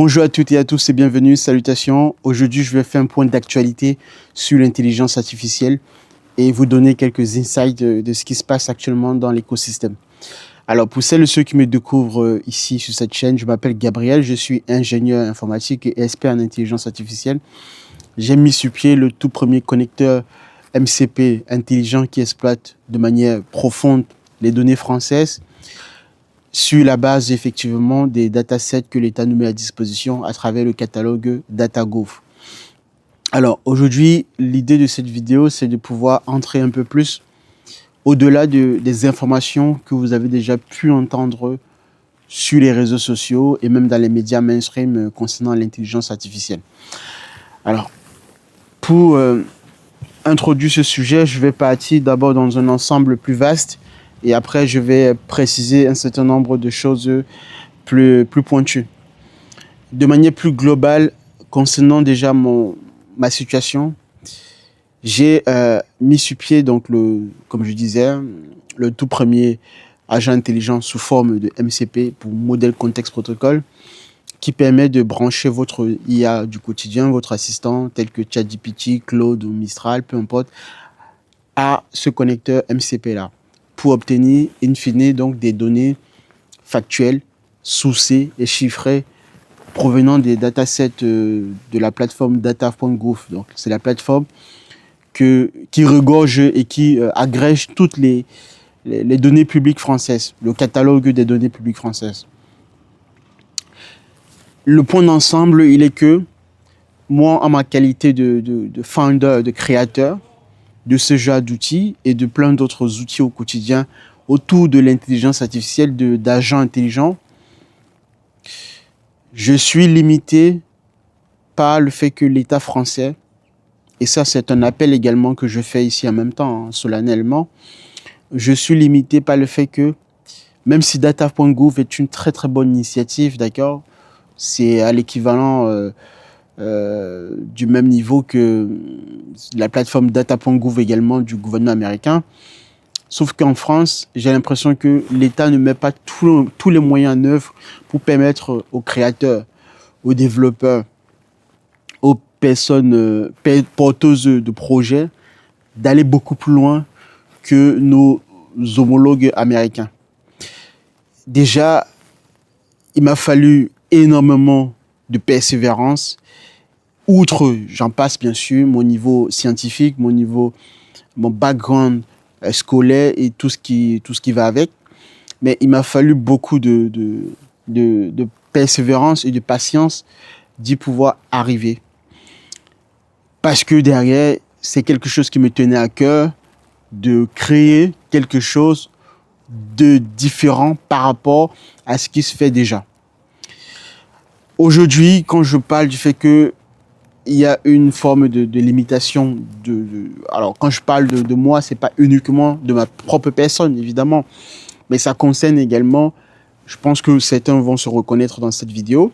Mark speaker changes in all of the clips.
Speaker 1: Bonjour à toutes et à tous et bienvenue, salutations. Aujourd'hui, je vais faire un point d'actualité sur l'intelligence artificielle et vous donner quelques insights de ce qui se passe actuellement dans l'écosystème. Alors, pour celles et ceux qui me découvrent ici sur cette chaîne, je m'appelle Gabriel, je suis ingénieur informatique et expert en intelligence artificielle. J'ai mis sur pied le tout premier connecteur MCP intelligent qui exploite de manière profonde les données françaises sur la base effectivement des datasets que l'État nous met à disposition à travers le catalogue DataGouv. Alors aujourd'hui, l'idée de cette vidéo, c'est de pouvoir entrer un peu plus au-delà des informations que vous avez déjà pu entendre sur les réseaux sociaux et même dans les médias mainstream concernant l'intelligence artificielle. Alors, pour introduire ce sujet, je vais partir d'abord dans un ensemble plus vaste et après je vais préciser un certain nombre de choses plus pointues. De manière plus globale, concernant déjà ma situation, j'ai mis sur pied, donc comme je disais, le tout premier agent intelligent sous forme de MCP pour Model Context Protocol qui permet de brancher votre IA du quotidien, votre assistant tel que ChatGPT, Claude ou Mistral, peu importe, à ce connecteur MCP-là pour obtenir in fine donc des données factuelles, sourcées et chiffrées provenant des datasets de la plateforme data.gouv. Donc c'est la plateforme qui regorge et qui agrège toutes les données publiques françaises, le catalogue des données publiques françaises. Le point d'ensemble, il est que moi, en ma qualité de founder, de créateur de ce genre d'outils et de plein d'autres outils au quotidien autour de l'intelligence artificielle, d'agents intelligents, je suis limité par le fait que l'État français, et ça c'est un appel également que je fais ici en même temps, hein, solennellement, je suis limité par le fait que même si data.gouv est une très très bonne initiative, d'accord, c'est à l'équivalent du même niveau que la plateforme data.gouv également du gouvernement américain. Sauf qu'en France, j'ai l'impression que l'État ne met pas tous les moyens en œuvre pour permettre aux créateurs, aux développeurs, aux personnes porteuses de projets d'aller beaucoup plus loin que nos homologues américains. Déjà, il m'a fallu énormément de persévérance. Outre, j'en passe bien sûr, mon niveau scientifique, mon background scolaire et tout ce qui va avec. Mais il m'a fallu beaucoup de persévérance et de patience d'y pouvoir arriver. Parce que derrière, c'est quelque chose qui me tenait à cœur de créer quelque chose de différent par rapport à ce qui se fait déjà. Aujourd'hui, quand je parle du fait que il y a une forme de limitation. Alors, quand je parle de moi, ce n'est pas uniquement de ma propre personne, évidemment, mais ça concerne également, je pense que certains vont se reconnaître dans cette vidéo,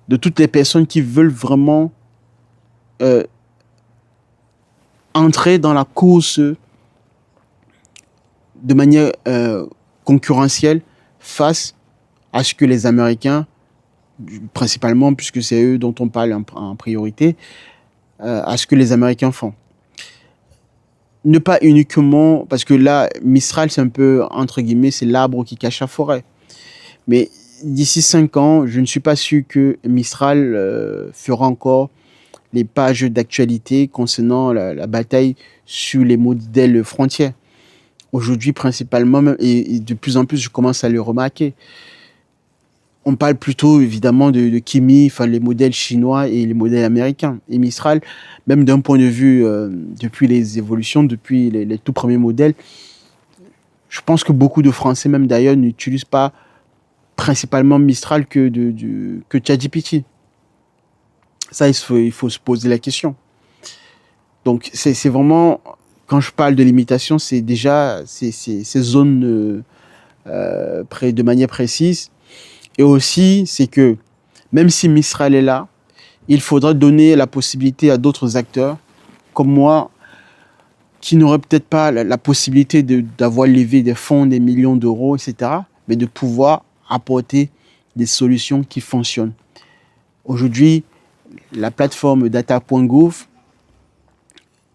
Speaker 1: de toutes les personnes qui veulent vraiment entrer dans la course de manière concurrentielle face à ce que les Américains, principalement puisque c'est eux dont on parle en priorité, à ce que les Américains font. Ne pas uniquement, parce que là, Mistral, c'est un peu, entre guillemets, c'est l'arbre qui cache la forêt. Mais d'ici 5 ans, je ne suis pas sûr que Mistral fera encore les pages d'actualité concernant la bataille sur les modèles frontières. Aujourd'hui, principalement, et de plus en plus, je commence à le remarquer. On parle plutôt évidemment de Kimi, enfin les modèles chinois et les modèles américains. Et Mistral, même d'un point de vue, depuis les évolutions, depuis les tout premiers modèles, je pense que beaucoup de Français, même d'ailleurs, n'utilisent pas principalement Mistral que ChatGPT. Ça, il faut se poser la question. Donc, c'est vraiment, quand je parle de limitation, c'est déjà ces zones de manière précise. Et aussi, c'est que même si Mistral est là, il faudra donner la possibilité à d'autres acteurs, comme moi, qui n'auraient peut-être pas la possibilité d'avoir levé des fonds, des millions d'euros, etc., mais de pouvoir apporter des solutions qui fonctionnent. Aujourd'hui, la plateforme data.gouv,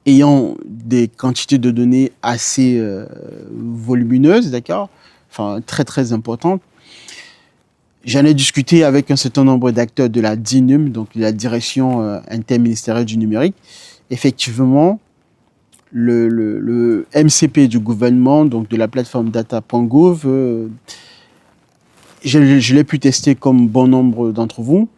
Speaker 1: ayant des quantités de données assez volumineuses, d'accord, enfin très très importantes, j'en ai discuté avec un certain nombre d'acteurs de la DINUM, donc de la Direction interministérielle du numérique. Effectivement, le MCP du gouvernement, donc de la plateforme data.gouv, je l'ai pu tester comme bon nombre d'entre vous.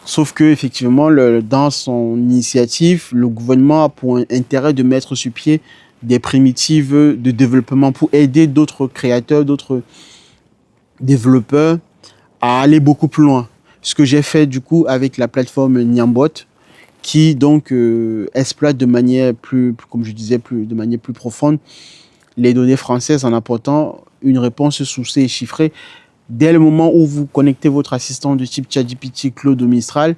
Speaker 1: Sauf que effectivement, dans son initiative, le gouvernement a pour intérêt de mettre sur pied des primitives de développement pour aider d'autres créateurs, d'autres développeurs à aller beaucoup plus loin. Ce que j'ai fait du coup avec la plateforme Niambot, qui donc exploite de manière plus, comme je disais, de manière plus profonde les données françaises en apportant une réponse sourcée et chiffrée. Dès le moment où vous connectez votre assistant de type ChatGPT, Claude ou Mistral,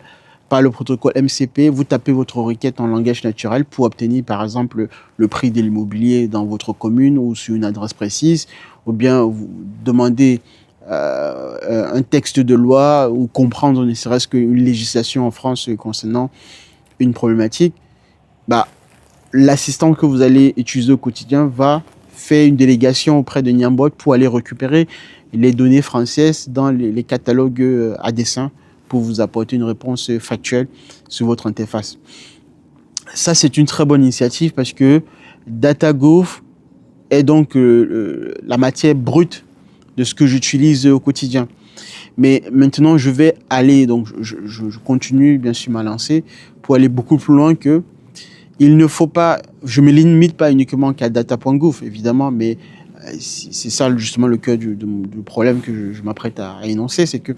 Speaker 1: par le protocole MCP, vous tapez votre requête en langage naturel pour obtenir par exemple le prix de l'immobilier dans votre commune ou sur une adresse précise, ou bien vous demandez un texte de loi ou comprendre ne serait-ce qu'une législation en France concernant une problématique. Bah, l'assistant que vous allez utiliser au quotidien va faire une délégation auprès de Niambot pour aller récupérer les données françaises dans les catalogues à dessein pour vous apporter une réponse factuelle sur votre interface. Ça, c'est une très bonne initiative parce que DataGouv est donc la matière brute de ce que j'utilise au quotidien. Mais maintenant, je vais aller, donc je continue bien sûr ma lancée pour aller beaucoup plus loin que il ne faut pas, je ne me limite pas uniquement qu'à data.gouv, évidemment, mais c'est ça justement le cœur du problème que je m'apprête à énoncer, c'est que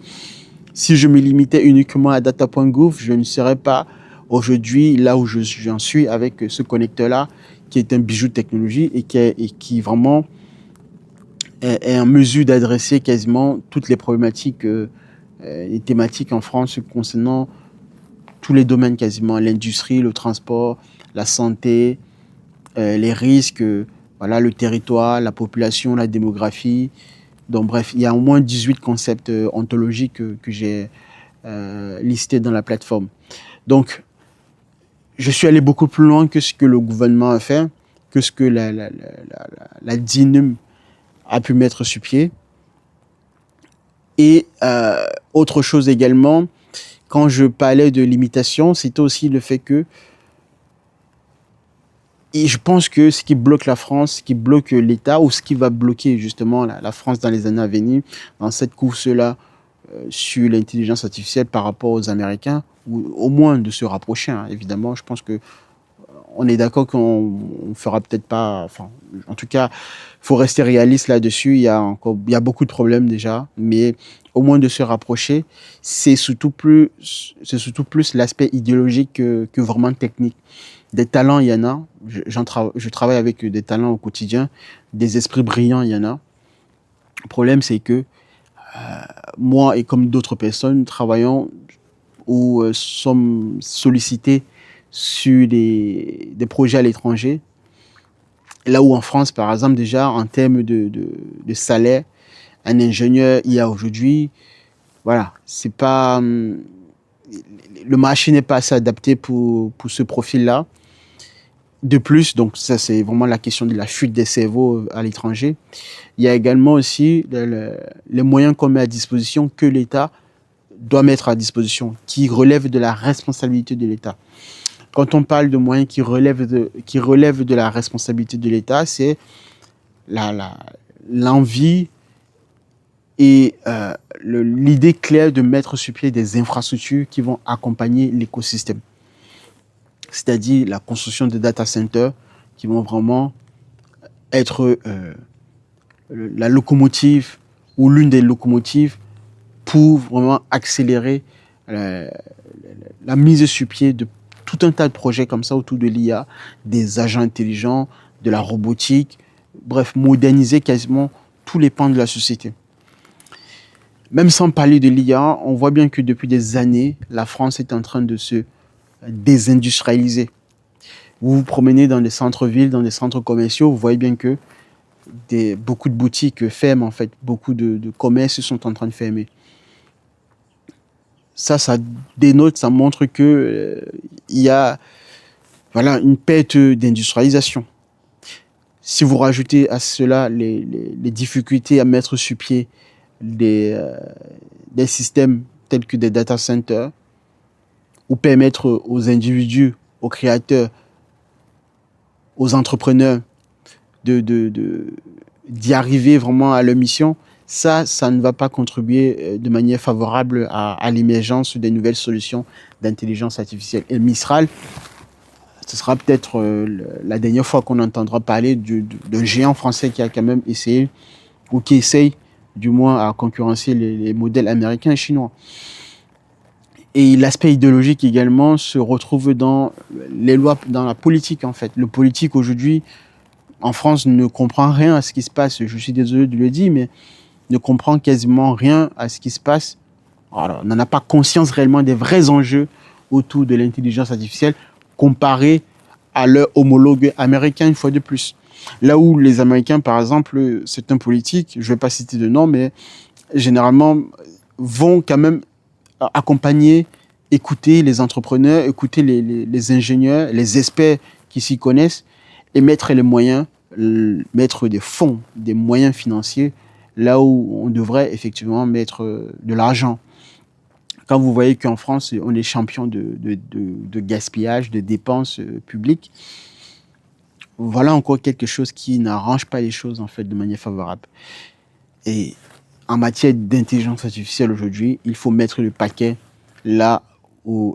Speaker 1: si je me limitais uniquement à data.gouv, je ne serais pas aujourd'hui là où j'en suis avec ce connecteur-là, qui est un bijou de technologie et qui vraiment est en mesure d'adresser quasiment toutes les problématiques et thématiques en France concernant tous les domaines quasiment, l'industrie, le transport, la santé, les risques, voilà, le territoire, la population, la démographie. Donc bref, il y a au moins 18 concepts ontologiques que j'ai listés dans la plateforme. Donc, je suis allé beaucoup plus loin que ce que le gouvernement a fait, que ce que la DINUM a pu mettre sur pied. Et autre chose également, quand je parlais de limitation, c'était aussi le fait que et je pense que ce qui bloque la France, ce qui bloque l'État, ou ce qui va bloquer justement la France dans les années à venir, dans cette course-là sur l'intelligence artificielle par rapport aux Américains, ou au moins de se rapprocher, hein, évidemment. Je pense que on est d'accord qu'on ne fera peut-être pas... Enfin, en tout cas, il faut rester réaliste là-dessus. Il y a beaucoup de problèmes déjà, mais au moins de se rapprocher, c'est surtout plus l'aspect idéologique que vraiment technique. Des talents, il y en a. Je travaille avec des talents au quotidien. Des esprits brillants, il y en a. Le problème, c'est que moi et comme d'autres personnes, travaillons ou sommes sollicités sur des projets à l'étranger. Là où en France, par exemple, déjà, en termes de salaire, un ingénieur IA aujourd'hui, voilà, c'est pas... le marché n'est pas assez adapté pour ce profil-là. De plus, donc ça c'est vraiment la question de la fuite des cerveaux à l'étranger. Il y a également aussi les moyens qu'on met à disposition, que l'État doit mettre à disposition, qui relèvent de la responsabilité de l'État. Quand on parle de moyens qui relèvent de la responsabilité de l'État, c'est l'envie et l'idée claire de mettre sur pied des infrastructures qui vont accompagner l'écosystème. C'est-à-dire la construction de data centers qui vont vraiment être la locomotive ou l'une des locomotives pour vraiment accélérer la mise sur pied de tout un tas de projets comme ça autour de l'IA, des agents intelligents, de la robotique, bref, moderniser quasiment tous les pans de la société. Même sans parler de l'IA, on voit bien que depuis des années, la France est en train de se désindustrialiser. Vous vous promenez dans des centres-villes, dans des centres commerciaux, vous voyez bien que beaucoup de boutiques ferment en fait, beaucoup de commerces sont en train de fermer. ça dénote, ça montre que il y a voilà, une perte d'industrialisation. Si vous rajoutez à cela les difficultés à mettre sur pied des systèmes tels que des data centers, ou permettre aux individus, aux créateurs, aux entrepreneurs d'y arriver vraiment à leur mission, ça ne va pas contribuer de manière favorable à l'émergence des nouvelles solutions d'intelligence artificielle. Et Mistral, ce sera peut-être la dernière fois qu'on entendra parler d'un géant français qui a quand même essayé, ou qui essaye du moins à concurrencer les modèles américains et chinois. Et l'aspect idéologique également se retrouve dans les lois, dans la politique en fait. Le politique aujourd'hui, en France, ne comprend rien à ce qui se passe. Je suis désolé de le dire, mais ne comprend quasiment rien à ce qui se passe. Alors, on n'en a pas conscience réellement des vrais enjeux autour de l'intelligence artificielle comparé à leur homologue américain une fois de plus. Là où les Américains, par exemple, certains politiques, je ne vais pas citer de nom, mais généralement vont quand même accompagner, écouter les entrepreneurs, écouter les ingénieurs, les experts qui s'y connaissent et mettre les moyens, mettre des fonds, des moyens financiers là où on devrait effectivement mettre de l'argent. Quand vous voyez qu'en France, on est champion de gaspillage, de dépenses publiques, voilà encore quelque chose qui n'arrange pas les choses en fait de manière favorable. Et en matière d'intelligence artificielle aujourd'hui, il faut mettre le paquet là où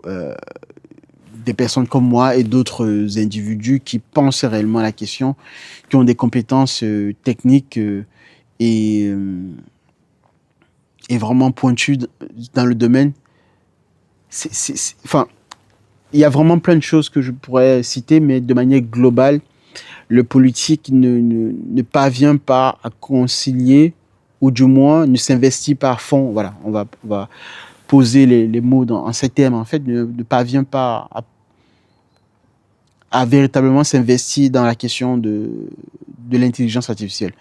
Speaker 1: des personnes comme moi et d'autres individus qui pensent réellement à la question, qui ont des compétences techniques et vraiment pointues dans le domaine. Enfin, il y a vraiment plein de choses que je pourrais citer, mais de manière globale, le politique ne parvient pas à concilier, ou du moins ne s'investit pas à fond. Voilà, on va poser les mots en ces termes. En fait, ne parvient pas à véritablement s'investir dans la question de l'intelligence artificielle.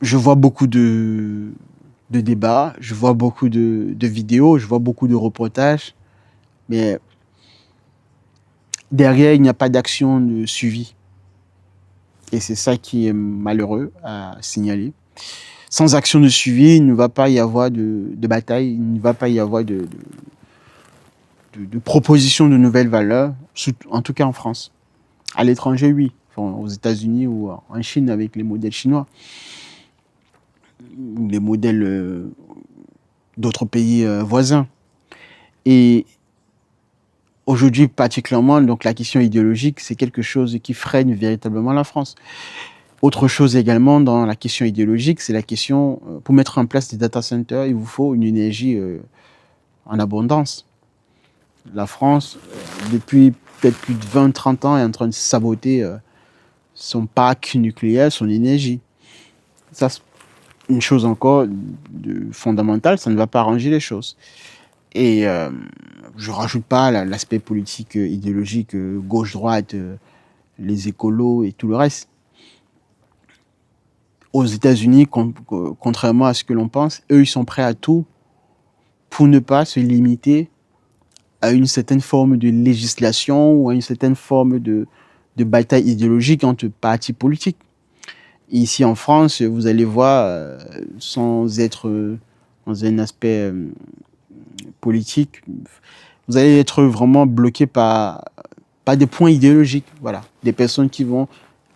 Speaker 1: Je vois beaucoup de débats, je vois beaucoup de vidéos, je vois beaucoup de reportages, mais derrière, il n'y a pas d'action de suivi. Et c'est ça qui est malheureux à signaler. Sans action de suivi, il ne va pas y avoir de bataille, il ne va pas y avoir de proposition de nouvelles valeurs, en tout cas en France. À l'étranger, oui. Enfin, aux États-Unis ou en Chine avec les modèles chinois, les modèles d'autres pays voisins. Et aujourd'hui, particulièrement, donc la question idéologique, c'est quelque chose qui freine véritablement la France. Autre chose également dans la question idéologique, c'est la question, pour mettre en place des data centers, il vous faut une énergie en abondance. La France, depuis peut-être plus de 20-30 ans, est en train de saboter son parc nucléaire, son énergie. Ça, c'est une chose encore fondamentale, ça ne va pas arranger les choses. Et je ne rajoute pas l'aspect politique, idéologique, gauche-droite, les écolos et tout le reste. Aux États-Unis, contrairement à ce que l'on pense, eux, ils sont prêts à tout pour ne pas se limiter à une certaine forme de législation ou à une certaine forme de bataille idéologique entre partis politiques. Et ici en France, vous allez voir, sans être dans un aspect politique, vous allez être vraiment bloqué par des points idéologiques. Voilà. Des personnes qui vont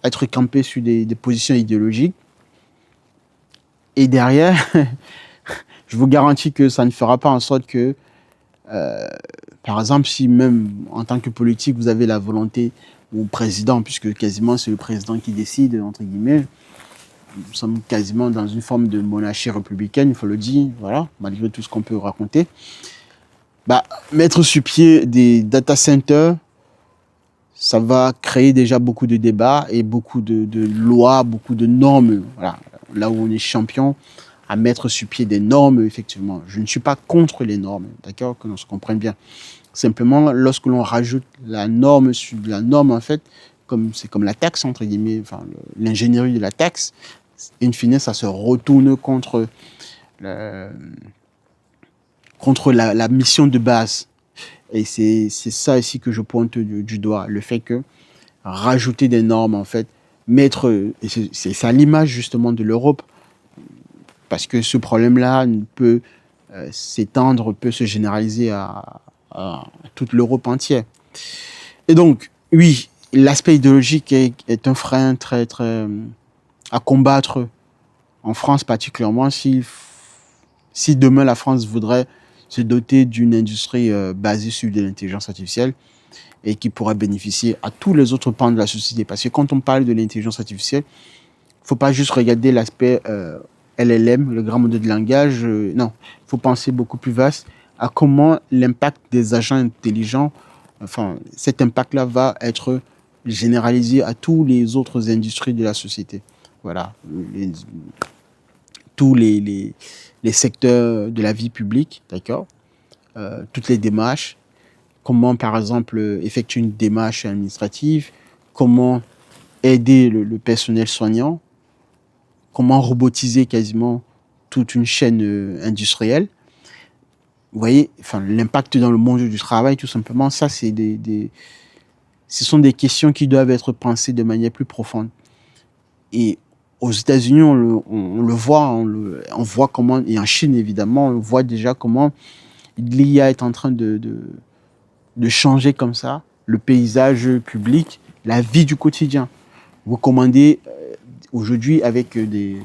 Speaker 1: être campées sur des positions idéologiques. Et derrière, je vous garantis que ça ne fera pas en sorte que, par exemple, si même en tant que politique, vous avez la volonté, ou président, puisque quasiment c'est le président qui décide, entre guillemets, nous sommes quasiment dans une forme de monarchie républicaine, il faut le dire, voilà, malgré tout ce qu'on peut raconter. Mettre sur pied des data centers, ça va créer déjà beaucoup de débats et beaucoup de lois, beaucoup de normes. Voilà. Là où on est champion à mettre sur pied des normes, effectivement. Je ne suis pas contre les normes, d'accord, que l'on se comprenne bien. Simplement, lorsque l'on rajoute la norme sur la norme, en fait, c'est comme la taxe, entre guillemets, enfin, l'ingénierie de la taxe, in fine, ça se retourne contre contre la mission de base. Et c'est ça ici que je pointe du doigt, le fait que rajouter des normes, en fait, mettre, et c'est à l'image justement de l'Europe, parce que ce problème-là peut s'étendre, peut se généraliser à toute l'Europe entière. Et donc, oui, l'aspect idéologique est un frein très, très à combattre en France particulièrement si demain la France voudrait se doter d'une industrie basée sur de l'intelligence artificielle et qui pourrait bénéficier à tous les autres pans de la société. Parce que quand on parle de l'intelligence artificielle, il ne faut pas juste regarder l'aspect LLM, le grand modèle de langage. Non, il faut penser beaucoup plus vaste à comment l'impact des agents intelligents, enfin, cet impact-là va être généralisé à tous les autres industries de la société. Voilà, tous les secteurs de la vie publique, d'accord, toutes les démarches, comment par exemple effectuer une démarche administrative, comment aider le personnel soignant, comment robotiser quasiment toute une chaîne industrielle. Vous voyez, enfin, l'impact dans le monde du travail, tout simplement, ça, ce sont des questions qui doivent être pensées de manière plus profonde. Et aux États-Unis, on le voit, on voit comment, et en Chine évidemment, on voit déjà comment l'IA est en train de changer comme ça le paysage public, la vie du quotidien. Vous commandez aujourd'hui avec des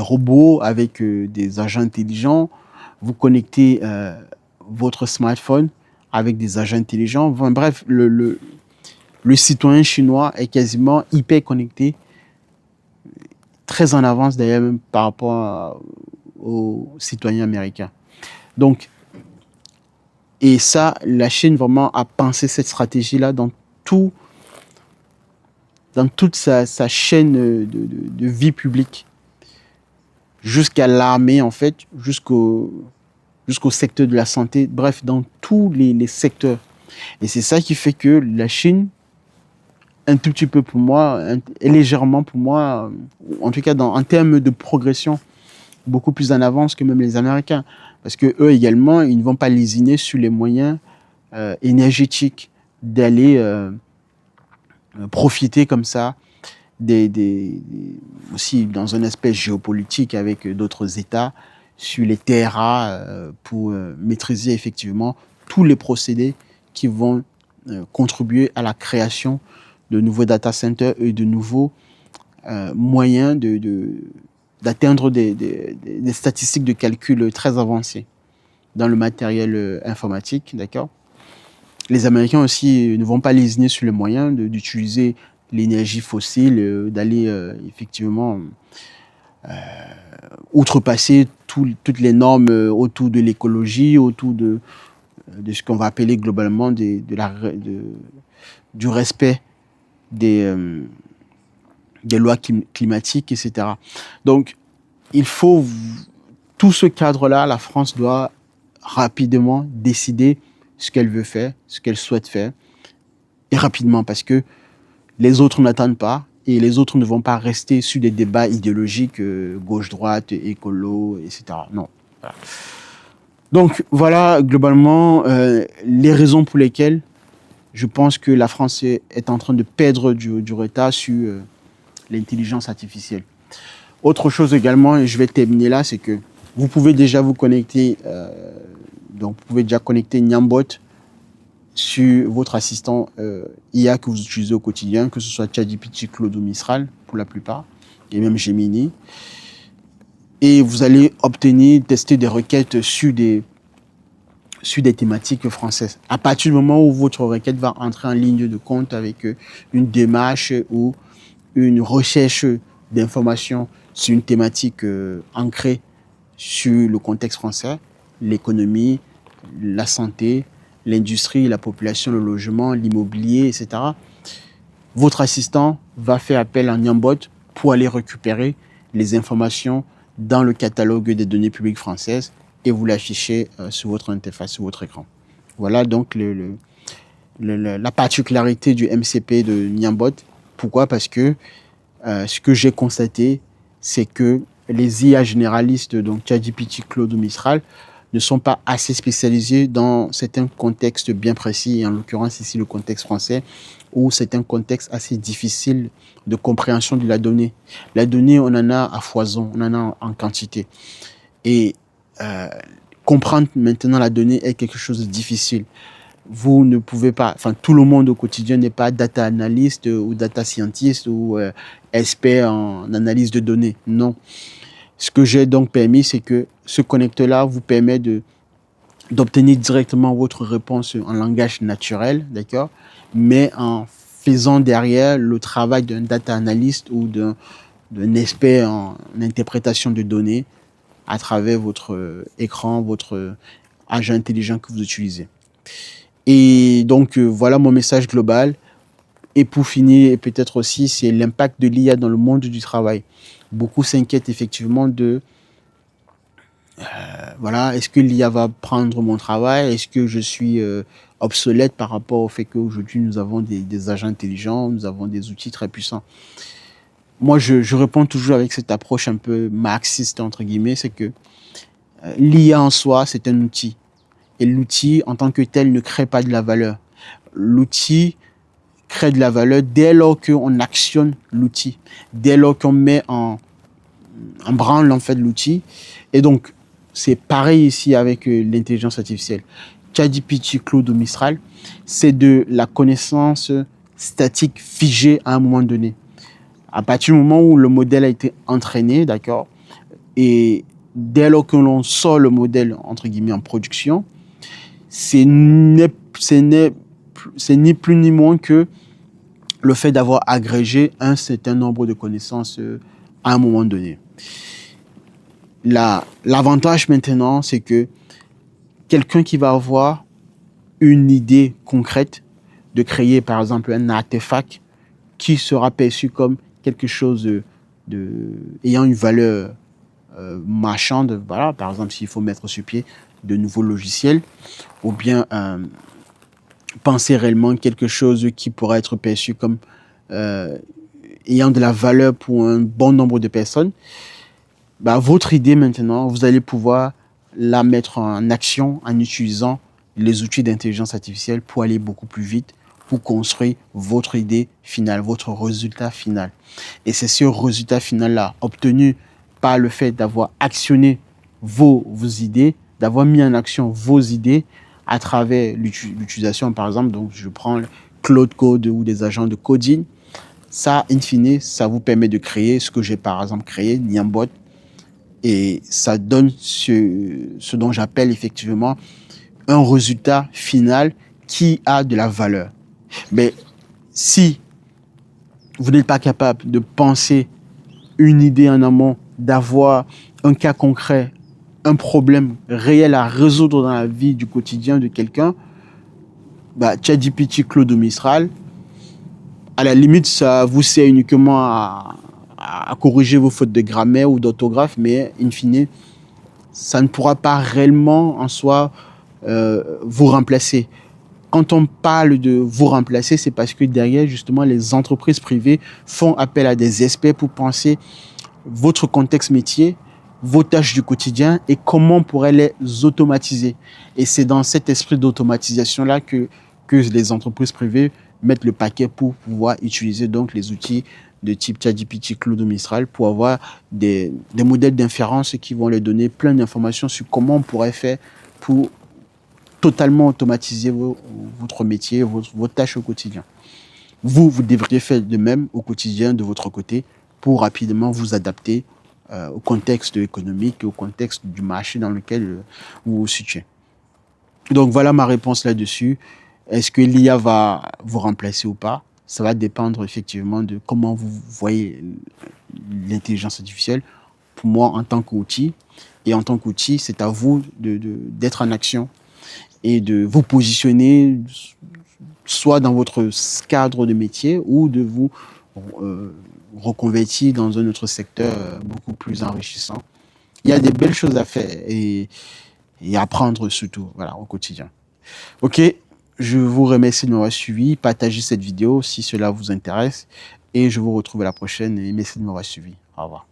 Speaker 1: robots, avec des agents intelligents, vous connectez votre smartphone avec des agents intelligents. Enfin, bref, le citoyen chinois est quasiment hyper connecté, très en avance d'ailleurs même par rapport aux citoyens américains. Donc, et ça, la Chine vraiment a pensé cette stratégie-là dans toute sa chaîne de vie publique, jusqu'à l'armée en fait, jusqu'au secteur de la santé, bref, dans tous les secteurs. Et c'est ça qui fait que la Chine, un tout petit peu pour moi, et légèrement pour moi, en tout cas en termes de progression, beaucoup plus en avance que même les Américains. Parce que eux également, ils ne vont pas lésiner sur les moyens énergétiques d'aller profiter comme ça aussi dans un aspect géopolitique avec d'autres États sur les terres rares pour maîtriser effectivement tous les procédés qui vont contribuer à la création de nouveaux data centers et de nouveaux moyens d'atteindre des statistiques de calcul très avancées dans le matériel informatique, d'accord. Les Américains aussi ne vont pas lésiner sur les moyens d'utiliser l'énergie fossile, d'aller effectivement outrepasser toutes les normes autour de l'écologie, autour de ce qu'on va appeler globalement du respect des lois climatiques, etc. Donc, il faut tout ce cadre-là, la France doit rapidement décider ce qu'elle veut faire, ce qu'elle souhaite faire, et rapidement, parce que les autres n'attendent pas, et les autres ne vont pas rester sur des débats idéologiques, gauche-droite, écolo, etc. Non. Voilà. Donc, voilà globalement les raisons pour lesquelles je pense que la France est en train de perdre du retard sur l'intelligence artificielle. Autre chose également, et je vais terminer là, c'est que vous pouvez déjà vous connecter, donc vous pouvez déjà connecter Niambot sur votre assistant IA que vous utilisez au quotidien, que ce soit ChatGPT, Claude ou Mistral pour la plupart, et même Gemini. Et vous allez tester des requêtes sur des thématiques françaises. À partir du moment où votre requête va entrer en ligne de compte avec une démarche ou une recherche d'informations sur une thématique ancrée sur le contexte français, l'économie, la santé, l'industrie, la population, le logement, l'immobilier, etc. Votre assistant va faire appel à Niambot pour aller récupérer les informations dans le catalogue des données publiques françaises et vous l'affichez sur votre interface, sur votre écran. Voilà donc la particularité du MCP de Niambot. Pourquoi? Parce que ce que j'ai constaté, c'est que les IA généralistes, donc ChatGPT, Claude ou Mistral, ne sont pas assez spécialisés dans certains contextes bien précis, et en l'occurrence ici le contexte français, où c'est un contexte assez difficile de compréhension de la donnée. La donnée, on en a à foison, on en a en quantité. Et comprendre maintenant la donnée est quelque chose de difficile. Vous ne pouvez pas, enfin tout le monde au quotidien n'est pas data analyst ou data scientist ou expert en analyse de données. Non. Ce que j'ai donc permis, c'est que ce connecteur-là vous permet d'obtenir directement votre réponse en langage naturel, d'accord, mais en faisant derrière le travail d'un data analyst ou d'un expert en interprétation de données à travers votre écran, votre agent intelligent que vous utilisez. Et donc, voilà mon message global. Et pour finir, et peut-être aussi, c'est l'impact de l'IA dans le monde du travail. Beaucoup s'inquiètent effectivement de voilà, est-ce que l'IA va prendre mon travail? Est-ce que je suis obsolète par rapport au fait qu'aujourd'hui nous avons des agents intelligents, nous avons des outils très puissants? Moi, je réponds toujours avec cette approche un peu marxiste, entre guillemets, c'est que l'IA en soi, c'est un outil. Et l'outil, en tant que tel, ne crée pas de la valeur. L'outil crée de la valeur dès lors qu'on actionne l'outil, dès lors qu'on met en branle en fait l'outil. Et donc, c'est pareil ici avec l'intelligence artificielle. ChatGPT, Claude ou Mistral, c'est de la connaissance statique figée à un moment donné. À partir du moment où le modèle a été entraîné, d'accord, et dès lors que l'on sort le modèle, entre guillemets, en production, c'est ni plus ni moins que le fait d'avoir agrégé un certain nombre de connaissances à un moment donné. L'avantage maintenant, c'est que quelqu'un qui va avoir une idée concrète de créer, par exemple, un artefact qui sera perçu comme quelque chose ayant une valeur marchande, voilà, par exemple, s'il faut mettre sur pied de nouveaux logiciels, ou bien penser réellement quelque chose qui pourrait être perçu comme ayant de la valeur pour un bon nombre de personnes, bah, votre idée maintenant, vous allez pouvoir la mettre en action en utilisant les outils d'intelligence artificielle pour aller beaucoup plus vite, pour construire votre idée finale, votre résultat final. Et c'est ce résultat final-là, obtenu par le fait d'avoir actionné vos idées, d'avoir mis en action vos idées à travers l'utilisation, par exemple, donc je prends Claude Code ou des agents de coding. Ça, in fine, ça vous permet de créer ce que j'ai par exemple créé, Niambot, et ça donne ce dont j'appelle effectivement un résultat final qui a de la valeur. Mais si vous n'êtes pas capable de penser une idée en amont, d'avoir un cas concret, un problème réel à résoudre dans la vie du quotidien de quelqu'un, bah, ChatGPT, Claude ou Mistral, à la limite, ça vous sert uniquement à corriger vos fautes de grammaire ou d'orthographe, mais in fine, ça ne pourra pas réellement en soi vous remplacer. Quand on parle de vous remplacer, c'est parce que derrière, justement, les entreprises privées font appel à des experts pour penser votre contexte métier, vos tâches du quotidien et comment on pourrait les automatiser. Et c'est dans cet esprit d'automatisation-là que les entreprises privées mettre le paquet pour pouvoir utiliser donc les outils de type ChatGPT, Claude ou Mistral pour avoir des modèles d'inférence qui vont leur donner plein d'informations sur comment on pourrait faire pour totalement automatiser votre métier, vos tâches au quotidien. Vous devriez faire de même au quotidien de votre côté pour rapidement vous adapter au contexte économique et au contexte du marché dans lequel vous vous situez. Donc voilà ma réponse là-dessus. Est-ce que l'IA va vous remplacer ou pas? Ça va dépendre effectivement de comment vous voyez l'intelligence artificielle. Pour moi, en tant qu'outil, et en tant qu'outil, c'est à vous d'être en action et de vous positionner soit dans votre cadre de métier ou de vous reconvertir dans un autre secteur beaucoup plus enrichissant. Il y a des belles choses à faire et apprendre surtout, voilà, au quotidien. Ok, je vous remercie de m'avoir suivi. Partagez cette vidéo si cela vous intéresse et je vous retrouve à la prochaine et merci de m'avoir suivi. Au revoir.